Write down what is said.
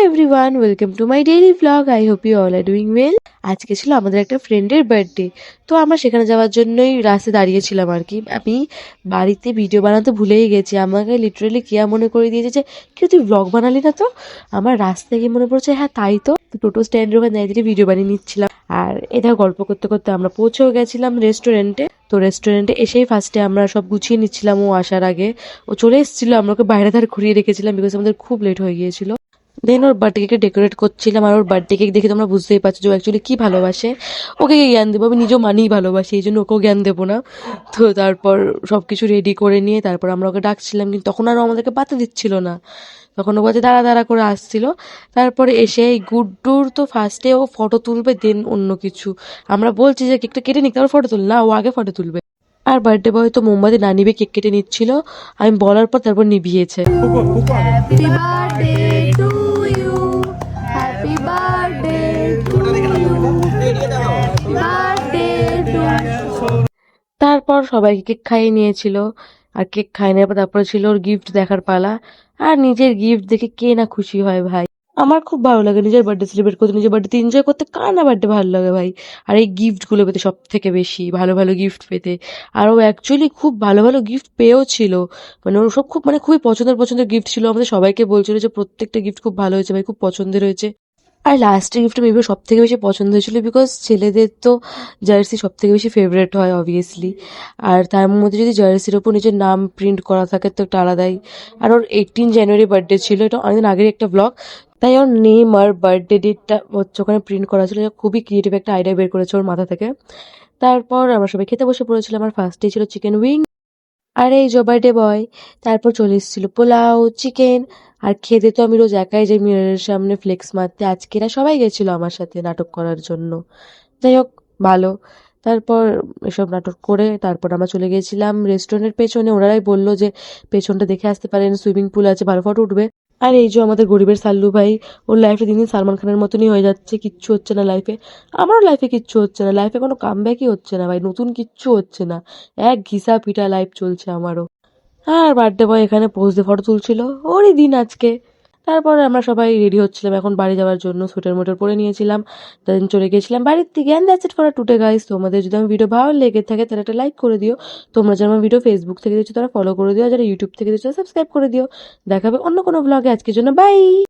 Everyone, welcome to my daily vlog. I hope you all are doing well. আজকে ছিল আমাদের একটা ফ্রেন্ডের বার্থডে, তো আমরা সেখানে যাওয়ার জন্যই রাস্তায় দাঁড়িয়েছিলাম আর কি। আমি বাড়িতে ভিডিও বানাতে ভুলেই গেছি, আমাকে লিটারালি কেয়া মনে করে দিয়েছে যে কেউ তুই ভ্লগ বানালি না। তো আমার রাস্তায় গিয়ে মনে পড়ছে হ্যাঁ তাই তো, টোটো স্ট্যান্ডের ওখানে দাঁড়িয়ে ভিডিও বানিয়ে নিচ্ছিলাম। আর এটা গল্প করতে করতে আমরা পৌঁছেও গেছিলাম রেস্টুরেন্টে। তো রেস্টুরেন্টে এসেই ফার্স্টে আমরা সব গুছিয়ে নিচ্ছিলাম, ও আসার আগে ও চলে এসেছিল, আমরা ওকে বাইরে ধারে ঘুরিয়ে রেখেছিলাম বিকজ আমাদের খুব লেট হয়ে গিয়েছিল। দেন ওর বার্থডে কেক ডেকোরেট করছিলাম, আর ওর বার্থডে কেক দেখে তোমরা বুঝতেই পারছো যে ও অ্যাকচুয়ালি কি ভালোবাসে। ওকে জ্ঞান দেবো, আমি নিজেও মানিই ভালোবাসি, এই জন্য ওকেও জ্ঞান দেবো না। তো তারপর সবকিছু রেডি করে নিয়ে তারপর আমরা ওকে ডাকছিলাম, কিন্তু তখন আরও আমাদেরকে পাতা দিচ্ছিল না। তখন ও বলছে দাঁড়া দাঁড়া করে আসছিল। তারপরে এসে এই গুড্ডুর তো ফার্স্টে ও ফটো তুলবে, দেন অন্য কিছু। আমরা বলছি যে কেকটা কেটে নিক তারপর ফটো তুল, না ও আগে ফটো তুলবে। আর বার্থডে বয় তো মোমবাতি না নিবে কেক কেটে নিচ্ছিল, আমি বলার পর তারপর নিভিয়েছে। Happy birthday to you. Happy birthday to you. Happy birthday to you. তারপর সবাইকে কেক খাইয়ে নিয়েছিল, আর কেক খাইয়ে নেওয়ার পর তারপরে ছিল ওর গিফট দেখার পালা। আর নিজের গিফট দেখে কে না খুশি হয় ভাই। আমার খুব ভালো লাগে নিজের বার্থডে সেলিব্রেট করতে, নিজের বার্থডে এনজয় করতে, কার না বার্থডে ভালো লাগে ভাই। আর এই গিফটগুলো পেতে সব থেকে বেশি ভালো ভালো গিফট পেতে। আর ও অ্যাকচুয়ালি খুব ভালো ভালো গিফট পেয়েও ছিল, মানে ওর সব খুব খুবই পছন্দের পছন্দের গিফট ছিল। আমাদের সবাইকে বলছিল যে প্রত্যেকটা গিফট খুব ভালো হয়েছে ভাই, খুব পছন্দের হয়েছে। আর লাস্টের গিফটটা মেবি সব থেকে বেশি পছন্দ হয়েছিল, বিকজ ছেলেদের তো জার্সি সব থেকে বেশি ফেভারেট হয় অবভিয়াসলি। আর তার মধ্যে যদি জার্সির ওপর নিজের নাম প্রিন্ট করা থাকে তো একটা আলাদাই। আর ওর 18 জানুয়ারি বার্থডে ছিল, এটা অনেকদিন আগের একটা ব্লগ, তাই ওর নেম আর বার্থডে ডেটটা হচ্ছে ওখানে প্রিন্ট করা ছিল। খুবই ক্রিয়েটিভ একটা আইডিয়া বের করেছে ওর মাথা থেকে। তারপর আমরা সবাই খেতে বসে পড়েছিলাম, আর ফার্স্টে ছিল চিকেন উইং। আর এই যে বার্থডে বয়, তারপর চলে এসেছিল পোলাও, চিকেন। আর খেতে তো আমি রোজ একাই যাই মিররের সামনে ফ্লেক্স মারতে, আজকে এরা সবাই গেছিল আমার সাথে নাটক করার জন্য। যাই হোক, ভালো। তারপর এসব নাটক করে তারপর আমরা চলে গেছিলাম রেস্টুরেন্টের পেছনে। ওনারাই বললো যে পেছনটা দেখে আসতে পারেন, সুইমিং পুল আছে, ভালো ফটো উঠবে। আর এই যে আমাদের গরিবের সাল্লু ভাই, ওর লাইফে দিন দিন সালমান খানের মতনই হয়ে যাচ্ছে, কিচ্ছু হচ্ছে না লাইফে। আমারও লাইফে কিচ্ছু হচ্ছে না, লাইফে কোনো কামব্যাকই হচ্ছে না ভাই, নতুন কিচ্ছু হচ্ছে না, এক ঘিসা পিটা লাইফ চলছে আমারও। আর বার্থডে বয় এখানে পোজ দিয়ে ফটো তুলছিল, ওরই দিন আজকে। তারপরে আমরা সবাই রেডি হচ্ছিলাম এখন বাড়ি যাওয়ার জন্য, সোয়েটার মোটার পরে নিয়েছিলাম, দেন চলে গেছিলাম বাড়ির থেকে। And that's it for today guys. তোমাদের যদি আমার ভিডিও ভালো লেগে থাকে তাহলে একটা লাইক করে দিও। তোমরা যারা আমার ভিডিও ফেসবুক থেকে দিচ্ছ তারা ফলো করে দিও, আর যারা ইউটিউব থেকে দিচ্ছ সাবস্ক্রাইব করে দিও। দেখাবে অন্য কোনো ব্লগে, আজকের জন্য বাই।